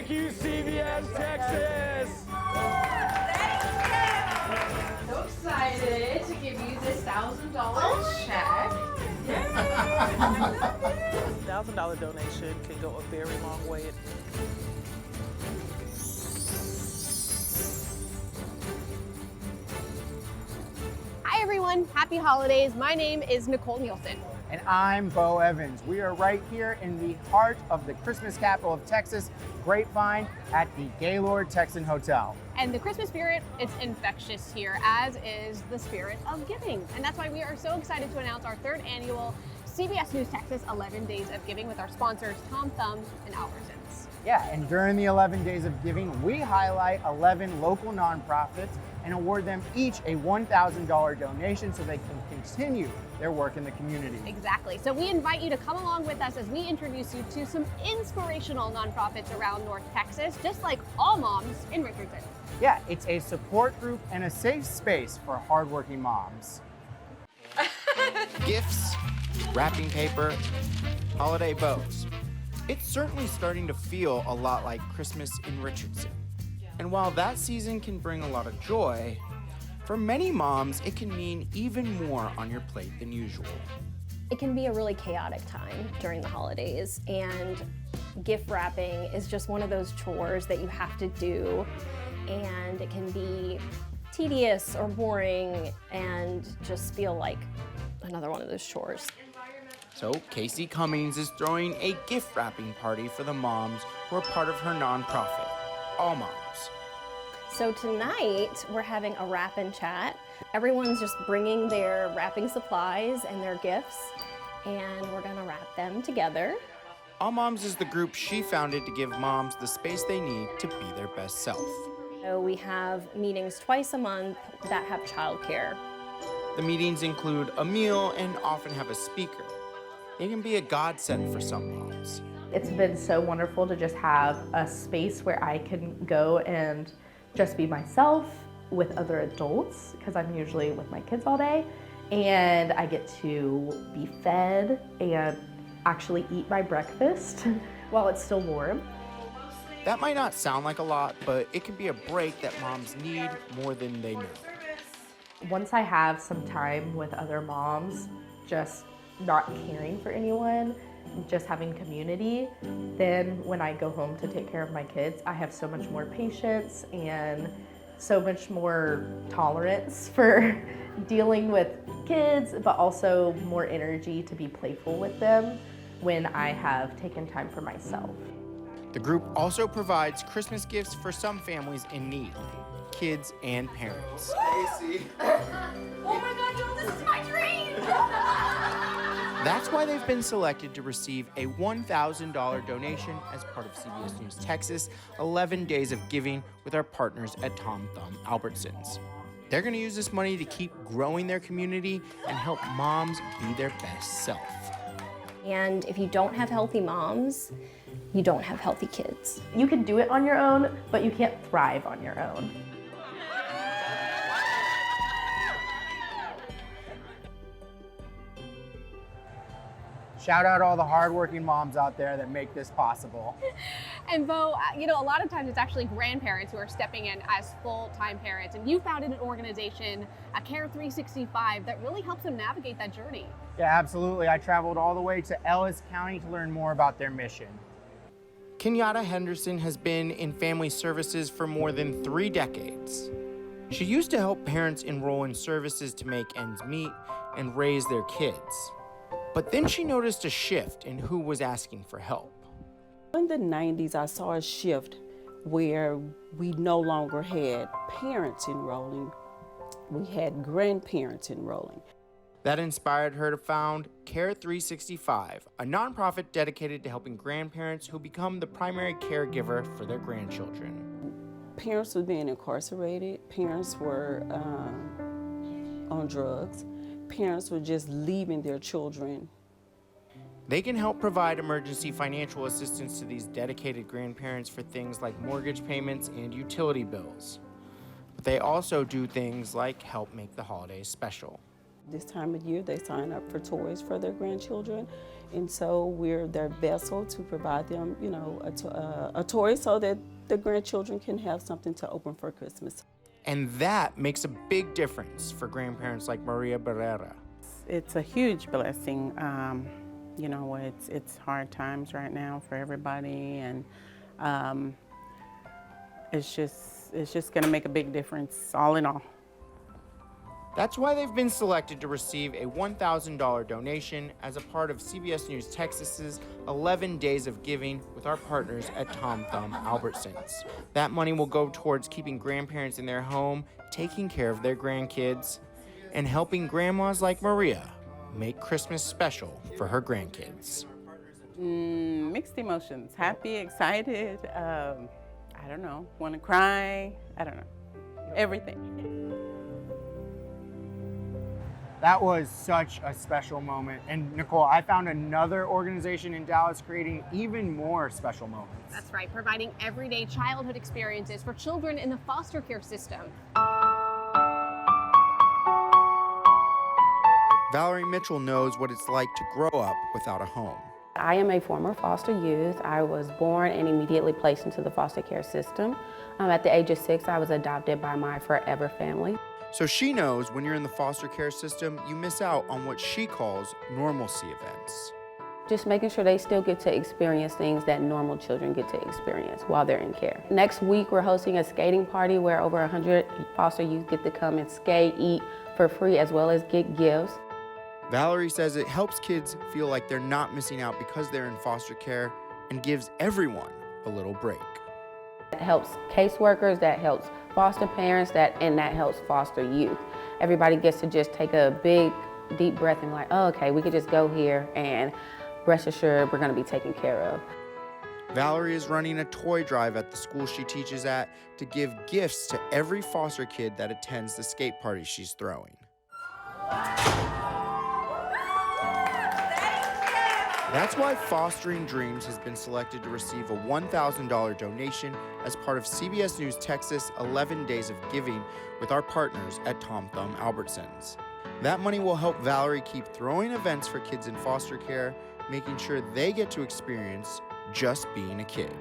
Thank you, CBS Texas. So excited to give you this $1,000 check. $1,000 donation can go a very long way. Hi everyone, happy holidays. My name is Nicole Nielsen. And I'm Bo Evans. We are right here in the heart of the Christmas capital of Texas, Grapevine, at the Gaylord Texan Hotel. And the Christmas spirit, it's infectious here, as is the spirit of giving. And that's why we are so excited to announce our third annual CBS News Texas 11 Days of Giving with our sponsors, Tom Thumb and Albertsons. Yeah, and during the 11 Days of Giving, we highlight 11 local nonprofits and award them each a $1,000 donation so they can continue their work in the community. Exactly. So we invite you to come along with us as we introduce you to some inspirational nonprofits around North Texas, just like All Moms in Richardson. Yeah, it's a support group and a safe space for hardworking moms. Gifts, wrapping paper, holiday bows. It's certainly starting to feel a lot like Christmas in Richardson. And while that season can bring a lot of joy, for many moms, it can mean even more on your plate than usual. It can be a really chaotic time during the holidays, and gift wrapping is just one of those chores that you have to do, and it can be tedious or boring and just feel like another one of those chores. So Casey Cummings is throwing a gift wrapping party for the moms who are part of her nonprofit, All Moms. So tonight we're having a wrap and chat. Everyone's just bringing their wrapping supplies and their gifts, and we're gonna wrap them together. All Moms is the group she founded to give moms the space they need to be their best self. So we have meetings twice a month that have childcare. The meetings include a meal and often have a speaker. They can be a godsend for some moms. It's been so wonderful to just have a space where I can go and just be myself with other adults, because I'm usually with my kids all day, and I get to be fed and actually eat my breakfast while it's still warm. That might not sound like a lot, but it can be a break that moms need more than they know. Once I have some time with other moms, just not caring for anyone, just having community, then when I go home to take care of my kids, I have so much more patience and so much more tolerance for dealing with kids, but also more energy to be playful with them when I have taken time for myself. The group also provides Christmas gifts for some families in need, kids and parents. Oh my God, Joel, this is my dream! That's why they've been selected to receive a $1,000 donation as part of CBS News Texas 11 Days of Giving with our partners at Tom Thumb Albertsons. They're going to use this money to keep growing their community and help moms be their best self. And if you don't have healthy moms, you don't have healthy kids. You can do it on your own, but you can't thrive on your own. Shout out all the hardworking moms out there that make this possible. And Bo, you know, a lot of times it's actually grandparents who are stepping in as full-time parents. And you founded an organization, Care 365, that really helps them navigate that journey. Yeah, absolutely. I traveled all the way to Ellis County to learn more about their mission. Kenyatta Henderson has been in family services for more than 3 decades. She used to help parents enroll in services to make ends meet and raise their kids. But then she noticed a shift in who was asking for help. In the 90s, I saw a shift where we no longer had parents enrolling, we had grandparents enrolling. That inspired her to found Care 365, a nonprofit dedicated to helping grandparents who become the primary caregiver for their grandchildren. Parents were being incarcerated, parents were on drugs, parents were just leaving their children. They can help provide emergency financial assistance to these dedicated grandparents for things like mortgage payments and utility bills. But they also do things like help make the holidays special. This time of year, they sign up for toys for their grandchildren. And so we're their vessel to provide them, you know, a toy so that the grandchildren can have something to open for Christmas. And that makes a big difference for grandparents like Maria Barrera. It's a huge blessing. You know, it's hard times right now for everybody, and it's just going to make a big difference, all in all. That's why they've been selected to receive a $1,000 donation as a part of CBS News Texas's 11 Days of Giving with our partners at Tom Thumb Albertsons. That money will go towards keeping grandparents in their home, taking care of their grandkids, and helping grandmas like Maria make Christmas special for her grandkids. Mixed emotions, happy, excited, I don't know, want to cry, I don't know, everything. That was such a special moment. And Nicole, I found another organization in Dallas creating even more special moments. That's right, providing everyday childhood experiences for children in the foster care system. Valerie Mitchell knows what it's like to grow up without a home. I am a former foster youth. I was born and immediately placed into the foster care system. At the age of 6, I was adopted by my forever family. So she knows when you're in the foster care system, you miss out on what she calls normalcy events. Just making sure they still get to experience things that normal children get to experience while they're in care. Next week, we're hosting a skating party where over 100 foster youth get to come and skate, eat for free, as well as get gifts. Valerie says it helps kids feel like they're not missing out because they're in foster care and gives everyone a little break. That helps caseworkers, that helps foster parents, and that helps foster youth. Everybody gets to just take a big, deep breath and be like, oh, okay, we could just go here and rest assured we're gonna be taken care of. Valerie is running a toy drive at the school she teaches at to give gifts to every foster kid that attends the skate party she's throwing. That's why Fostering Dreams has been selected to receive a $1,000 donation as part of CBS News Texas 11 Days of Giving with our partners at Tom Thumb Albertsons. That money will help Valerie keep throwing events for kids in foster care, making sure they get to experience just being a kid.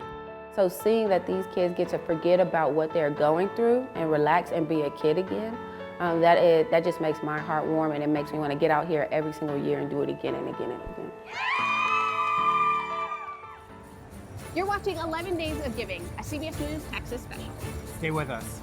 So seeing that these kids get to forget about what they're going through and relax and be a kid again, that just makes my heart warm, and it makes me want to get out here every single year and do it again and again and again. You're watching 11 Days of Giving, a CBS News Texas special. Stay with us.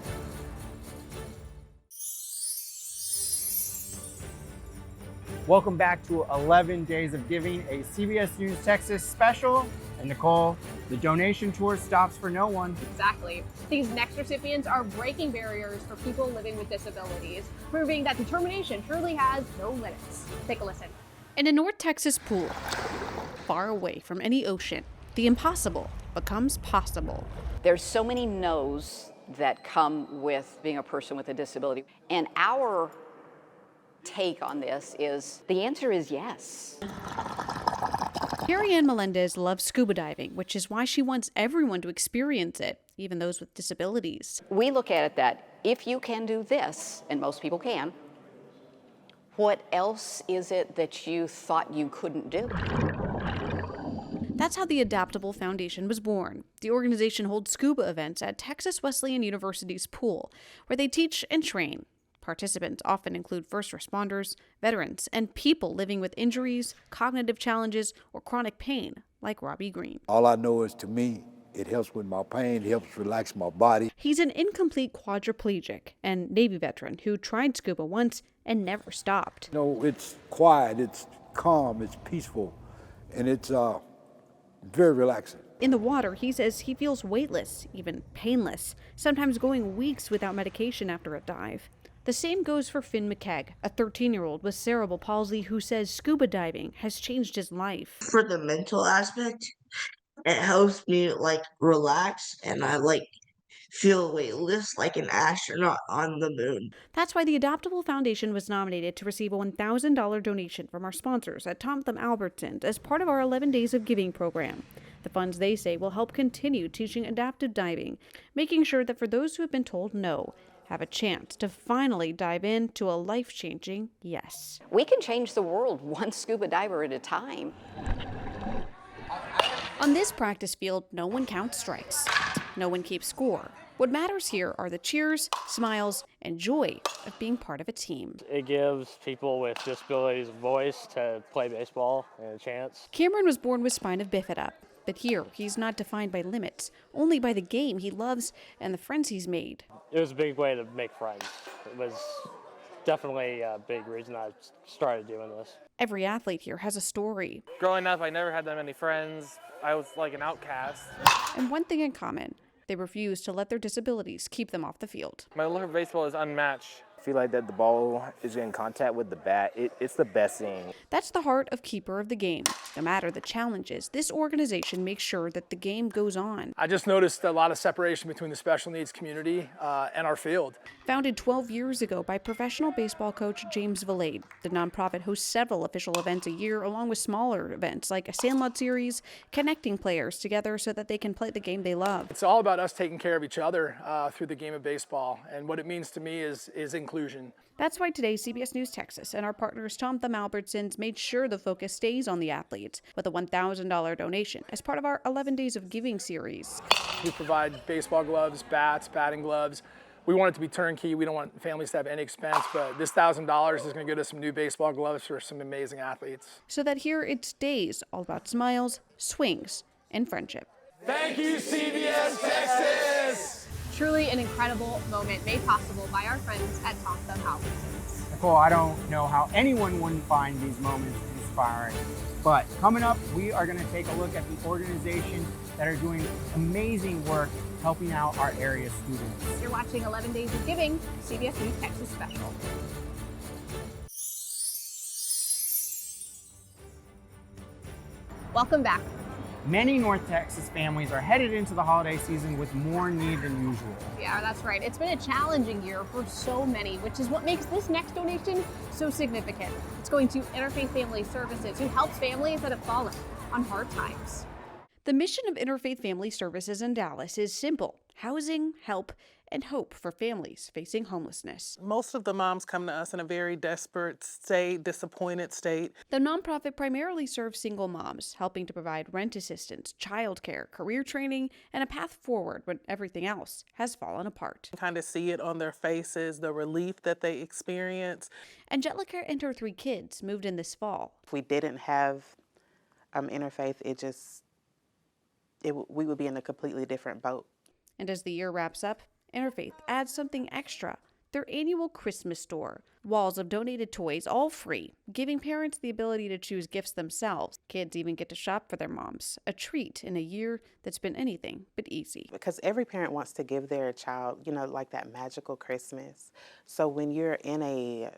Welcome back to 11 Days of Giving, a CBS News Texas special. And Nicole, the donation tour stops for no one. Exactly. These next recipients are breaking barriers for people living with disabilities, proving that determination truly has no limits. Take a listen. In a North Texas pool, far away from any ocean, the impossible becomes possible. There's so many no's that come with being a person with a disability. And our take on this is, the answer is yes. Carrie Ann Melendez loves scuba diving, which is why she wants everyone to experience it, even those with disabilities. We look at it that if you can do this, and most people can, what else is it that you thought you couldn't do? That's how the Adaptable Foundation was born. The organization holds scuba events at Texas Wesleyan University's pool, where they teach and train. Participants often include first responders, veterans, and people living with injuries, cognitive challenges, or chronic pain, like Robbie Green. All I know is, to me, it helps with my pain, it helps relax my body. He's an incomplete quadriplegic and Navy veteran who tried scuba once and never stopped. You know, it's quiet, it's calm, it's peaceful, and it's very relaxing. In the water, he says he feels weightless, even painless, sometimes going weeks without medication after a dive. The same goes for Finn McKegg, a 13-year-old with cerebral palsy who says scuba diving has changed his life. For the mental aspect, it helps me relax, and I feel weightless like an astronaut on the moon. That's why the Adaptable Foundation was nominated to receive a $1,000 donation from our sponsors at Tom Thumb Albertsons as part of our 11 Days of Giving program. The funds, they say, will help continue teaching adaptive diving, making sure that for those who have been told no, have a chance to finally dive into a life-changing yes. We can change the world one scuba diver at a time. On this practice field, no one counts strikes. No one keeps score. What matters here are the cheers, smiles, and joy of being part of a team. It gives people with disabilities a voice to play baseball and a chance. Cameron was born with spina bifida, but here he's not defined by limits, only by the game he loves and the friends he's made. It was a big way to make friends. It was definitely a big reason I started doing this. Every athlete here has a story. Growing up, I never had that many friends. I was like an outcast. And one thing in common, they refuse to let their disabilities keep them off the field. My love for baseball is unmatched. I feel like that the ball is in contact with the bat. It's the best thing. That's the heart of Keeper of the Game. No matter the challenges, this organization makes sure that the game goes on. I just noticed a lot of separation between the special needs community and our field. Founded 12 years ago by professional baseball coach James Valade, the nonprofit hosts several official events a year along with smaller events like a Sandlot series, connecting players together so that they can play the game they love. It's all about us taking care of each other through the game of baseball, and what it means to me is inclusion. That's why today CBS News Texas and our partners Tom Thumb and Albertsons made sure the focus stays on the athletes with a $1,000 donation as part of our 11 Days of Giving series. We provide baseball gloves, bats, batting gloves. We want it to be turnkey. We don't want families to have any expense, but this $1,000 is going to get us some new baseball gloves for some amazing athletes. So that here it stays all about smiles, swings, and friendship. Thank you, CBS Texas! Truly an incredible moment made possible by our friends at Tom Thumb and Albertsons. Nicole, I don't know how anyone wouldn't find these moments inspiring. But coming up, we are going to take a look at the organizations that are doing amazing work helping out our area students. You're watching 11 Days of Giving, CBS News Texas special. Welcome back. Many North Texas families are headed into the holiday season with more need than usual. Yeah, that's right. It's been a challenging year for so many, which is what makes this next donation so significant. It's going to Interfaith Family Services, who helps families that have fallen on hard times. The mission of Interfaith Family Services in Dallas is simple: housing, help, and hope for families facing homelessness. Most of the moms come to us in a very desperate state, disappointed state. The nonprofit primarily serves single moms, helping to provide rent assistance, childcare, career training, and a path forward when everything else has fallen apart. Kind of see it on their faces, the relief that they experience. Angelica and her 3 kids moved in this fall. If we didn't have Interfaith, we would be in a completely different boat. And as the year wraps up, Interfaith adds something extra: their annual Christmas store. Walls of donated toys, all free, giving parents the ability to choose gifts themselves. Kids even get to shop for their moms, a treat in a year that's been anything but easy. Because every parent wants to give their child, like that magical Christmas. So when you're in a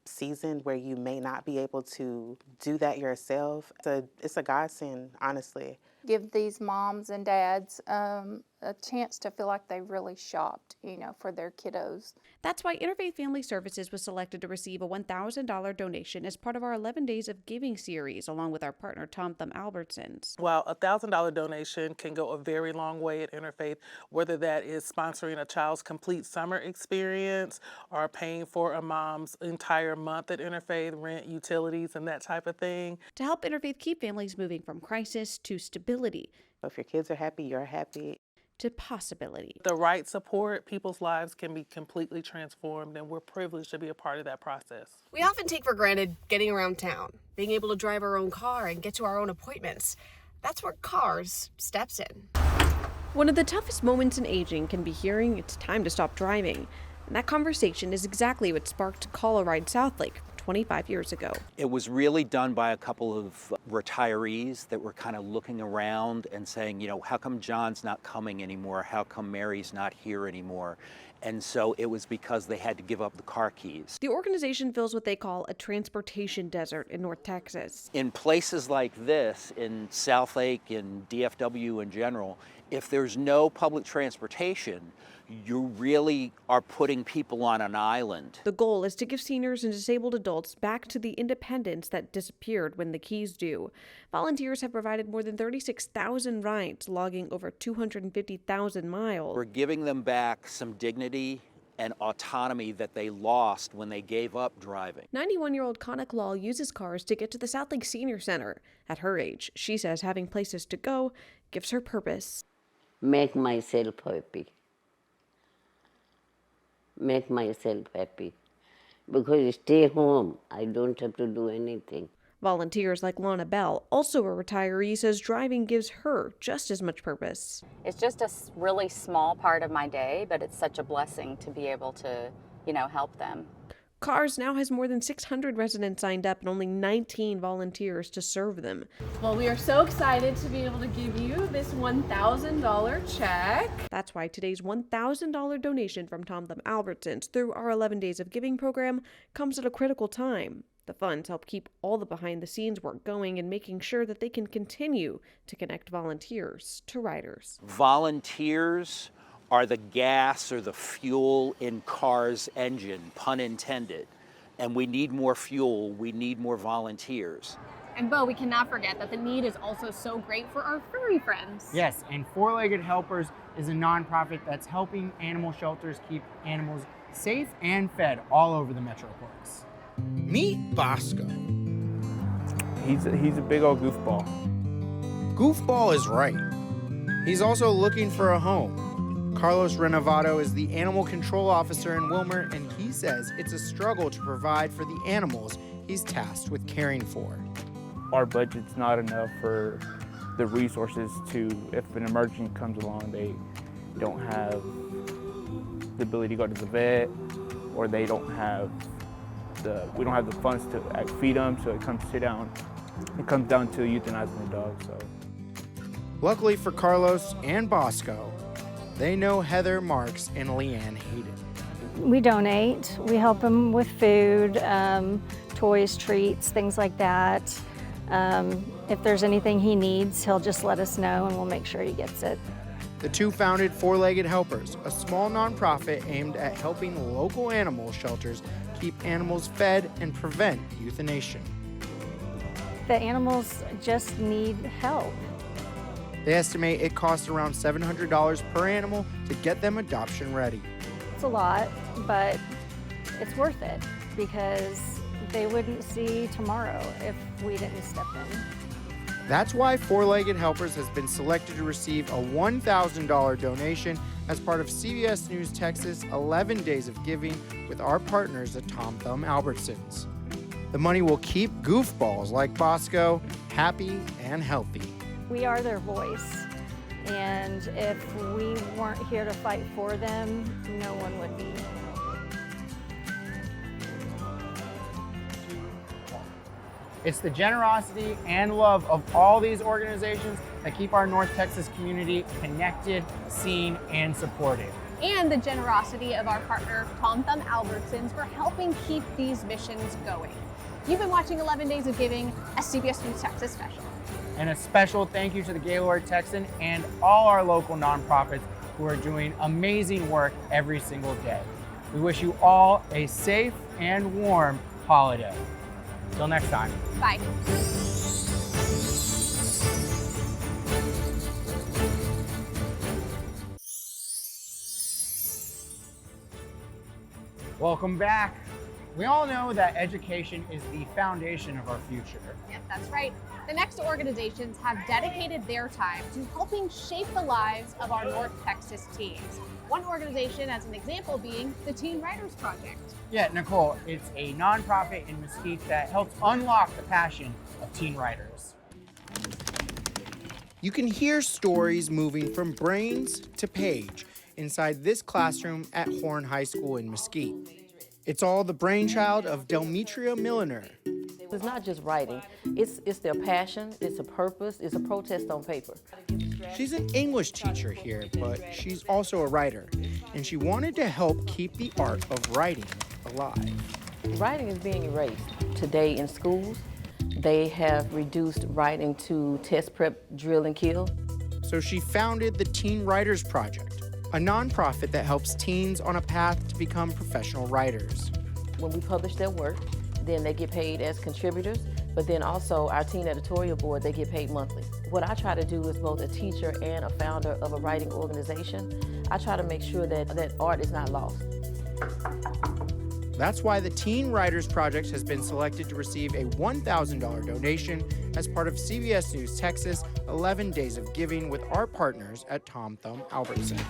season where you may not be able to do that yourself, it's a godsend, honestly. Give these moms and dads a chance to feel like they really shopped, for their kiddos. That's why Interfaith Family Services was selected to receive a $1,000 donation as part of our 11 Days of Giving series, along with our partner Tom Thumb Albertsons. Well, a $1,000 donation can go a very long way at Interfaith, whether that is sponsoring a child's complete summer experience or paying for a mom's entire month at Interfaith, rent, utilities, and that type of thing. To help Interfaith keep families moving from crisis to stability. If your kids are happy, you're happy. To possibility. The right support, people's lives can be completely transformed, and we're privileged to be a part of that process. We often take for granted getting around town, being able to drive our own car and get to our own appointments. That's where CARS steps in. One of the toughest moments in aging can be hearing it's time to stop driving. And that conversation is exactly what sparked Call a Ride Southlake 25 years ago. It was really done by a couple of retirees that were kind of looking around and saying, how come John's not coming anymore? How come Mary's not here anymore? And so it was because they had to give up the car keys. The organization fills what they call a transportation desert in North Texas. In places like this, in Southlake and DFW in general, if there's no public transportation, you really are putting people on an island. The goal is to give seniors and disabled adults back to the independence that disappeared when the keys do. Volunteers have provided more than 36,000 rides, logging over 250,000 miles. We're giving them back some dignity and autonomy that they lost when they gave up driving. 91-year-old Conic Law uses cars to get to the South Lake Senior Center. At her age, she says having places to go gives her purpose. Make myself happy. Make myself happy. Because I stay home, I don't have to do anything. Volunteers like Lana Bell, also a retiree, says driving gives her just as much purpose. It's just a really small part of my day, but it's such a blessing to be able to, help them. CARS now has more than 600 residents signed up and only 19 volunteers to serve them. Well, we are so excited to be able to give you this $1,000 check. That's why today's $1,000 donation from Tom Thumb and Albertsons through our 11 Days of Giving program comes at a critical time. The funds help keep all the behind-the-scenes work going and making sure that they can continue to connect volunteers to riders. Volunteers are the gas or the fuel in CARS' engine, pun intended. And we need more fuel, we need more volunteers. And Bo, we cannot forget that the need is also so great for our furry friends. Yes, and Four-Legged Helpers is a nonprofit that's helping animal shelters keep animals safe and fed all over the Metroplex. Meet Bosco. He's a big old goofball. Goofball is right. He's also looking for a home. Carlos Renovato is the animal control officer in Wilmer, and he says it's a struggle to provide for the animals he's tasked with caring for. Our budget's not enough for the resources to, if an emergency comes along, they don't have the ability to go to the vet, or they don't have we don't have the funds to feed them, so it comes down to euthanizing the dog. So, luckily for Carlos and Bosco, they know Heather Marks and Leanne Hayden. We donate. We help him with food, toys, treats, things like that. If there's anything he needs, he'll just let us know and we'll make sure he gets it. The two founded Four-Legged Helpers, a small nonprofit aimed at helping local animal shelters keep animals fed and prevent euthanasia. The animals just need help. They estimate it costs around $700 per animal to get them adoption ready. It's a lot, but it's worth it because they wouldn't see tomorrow if we didn't step in. That's why Four-Legged Helpers has been selected to receive a $1,000 donation as part of CBS News Texas 11 Days of Giving with our partners at Tom Thumb Albertsons. The money will keep goofballs like Bosco happy and healthy. We are their voice, and if we weren't here to fight for them, no one would be. It's the generosity and love of all these organizations that keep our North Texas community connected, seen, and supported. And the generosity of our partner, Tom Thumb Albertsons, for helping keep these missions going. You've been watching 11 Days of Giving, a CBS News Texas special. And a special thank you to the Gaylord Texan and all our local nonprofits who are doing amazing work every single day. We wish you all a safe and warm holiday. Till next time. Bye. Welcome back. We all know that education is the foundation of our future. Yep, that's right. The next organizations have dedicated their time to helping shape the lives of our North Texas teens. One organization, as an example, being the Teen Writers Project. Yeah, Nicole, it's a nonprofit in Mesquite that helps unlock the passion of teen writers. You can hear stories moving from brains to page inside this classroom at Horn High School in Mesquite. It's all the brainchild of Delmetria Milliner. It's not just writing, it's their passion, it's a purpose, it's a protest on paper. She's an English teacher here, but she's also a writer, and she wanted to help keep the art of writing alive. Writing is being erased. Today in schools, they have reduced writing to test prep, drill, and kill. So she founded the Teen Writers Project, a nonprofit that helps teens on a path to become professional writers. When we publish their work, then they get paid as contributors, but then also our teen editorial board, they get paid monthly. What I try to do as both a teacher and a founder of a writing organization, I try to make sure that art is not lost. That's why the Teen Writers Project has been selected to receive a $1,000 donation as part of CBS News Texas 11 Days of Giving with our partners at Tom Thumb Albertsons.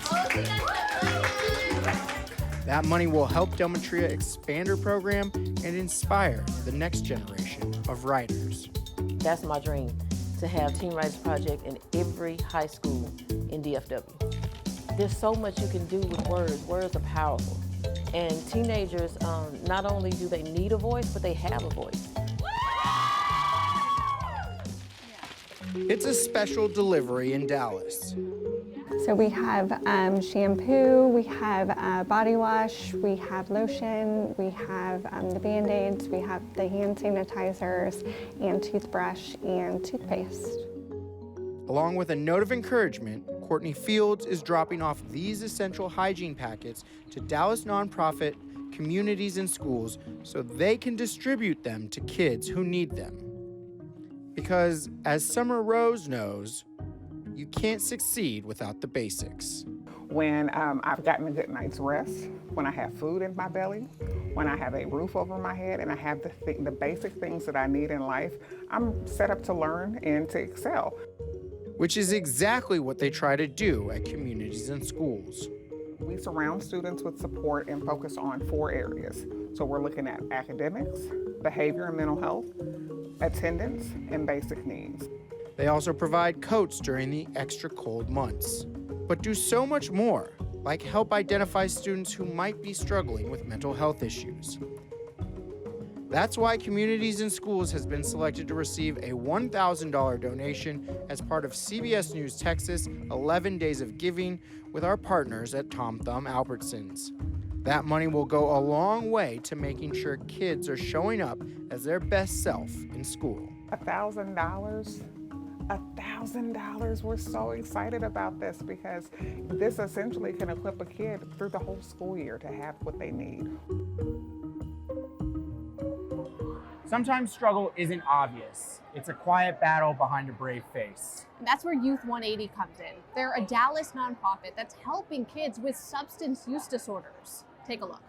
That money will help Delmatria expand her program and inspire the next generation of writers. That's my dream, to have Teen Writers Project in every high school in DFW. There's so much you can do with words. Words are powerful. And teenagers, not only do they need a voice, but they have a voice. It's a special delivery in Dallas. So we have shampoo, we have body wash, we have lotion, we have the Band-Aids, we have the hand sanitizers, and toothbrush and toothpaste. Along with a note of encouragement, Courtney Fields is dropping off these essential hygiene packets to Dallas nonprofit communities and schools so they can distribute them to kids who need them. Because, as Summer Rose knows, you can't succeed without the basics. When I've gotten a good night's rest, when I have food in my belly, when I have a roof over my head, and I have the basic things that I need in life, I'm set up to learn and to excel. Which is exactly what they try to do at communities and schools. We surround students with support and focus on 4 areas. So we're looking at academics, behavior and mental health, attendance, and basic needs. They also provide coats during the extra cold months, but do so much more, like help identify students who might be struggling with mental health issues. That's why Communities in Schools has been selected to receive a $1,000 donation as part of CBS News Texas 11 Days of Giving with our partners at Tom Thumb Albertsons. That money will go a long way to making sure kids are showing up as their best self in school. $1,000? $1,000. We're so excited about this because this essentially can equip a kid through the whole school year to have what they need. Sometimes struggle isn't obvious. It's a quiet battle behind a brave face. And that's where Youth 180 comes in. They're a Dallas nonprofit that's helping kids with substance use disorders. Take a look.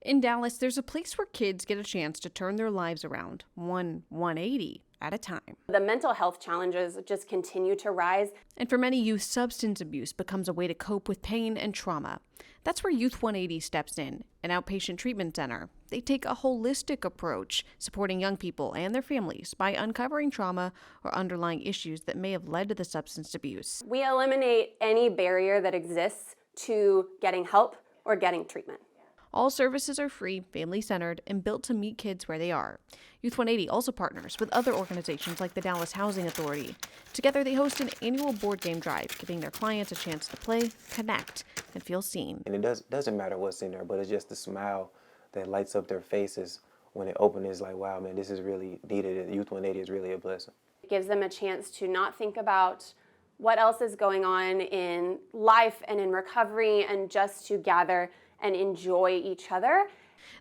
In Dallas, there's a place where kids get a chance to turn their lives around, 180 at a time. The mental health challenges just continue to rise. And for many youth, substance abuse becomes a way to cope with pain and trauma. That's where Youth 180 steps in, an outpatient treatment center. They take a holistic approach, supporting young people and their families by uncovering trauma or underlying issues that may have led to the substance abuse. We eliminate any barrier that exists to getting help or getting treatment. All services are free, family-centered, and built to meet kids where they are. Youth 180 also partners with other organizations like the Dallas Housing Authority. Together, they host an annual board game drive, giving their clients a chance to play, connect, and feel seen. And it doesn't matter what's in there, but it's just the smile that lights up their faces when it opens. It's like, wow, man, this is really needed. Youth 180 is really a blessing. It gives them a chance to not think about what else is going on in life and in recovery, and just to gather and enjoy each other.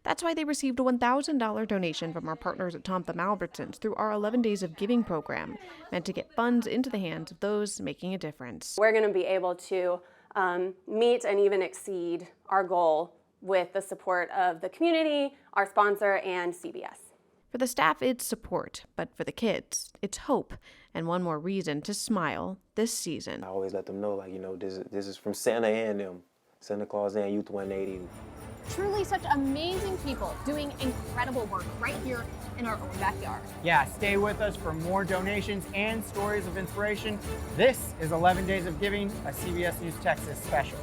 That's why they received a $1,000 donation from our partners at Tom Thumb Albertsons through our 11 Days of Giving program, meant to get funds into the hands of those making a difference. We're going to be able to meet and even exceed our goal with the support of the community, our sponsor, and CBS. For the staff, it's support, but for the kids, it's hope, and one more reason to smile this season. I always let them know, like, this is from Santa and them. Santa Claus and Youth 180. Truly such amazing people doing incredible work right here in our own backyard. Yeah, stay with us for more donations and stories of inspiration. This is 11 Days of Giving, a CBS News Texas special.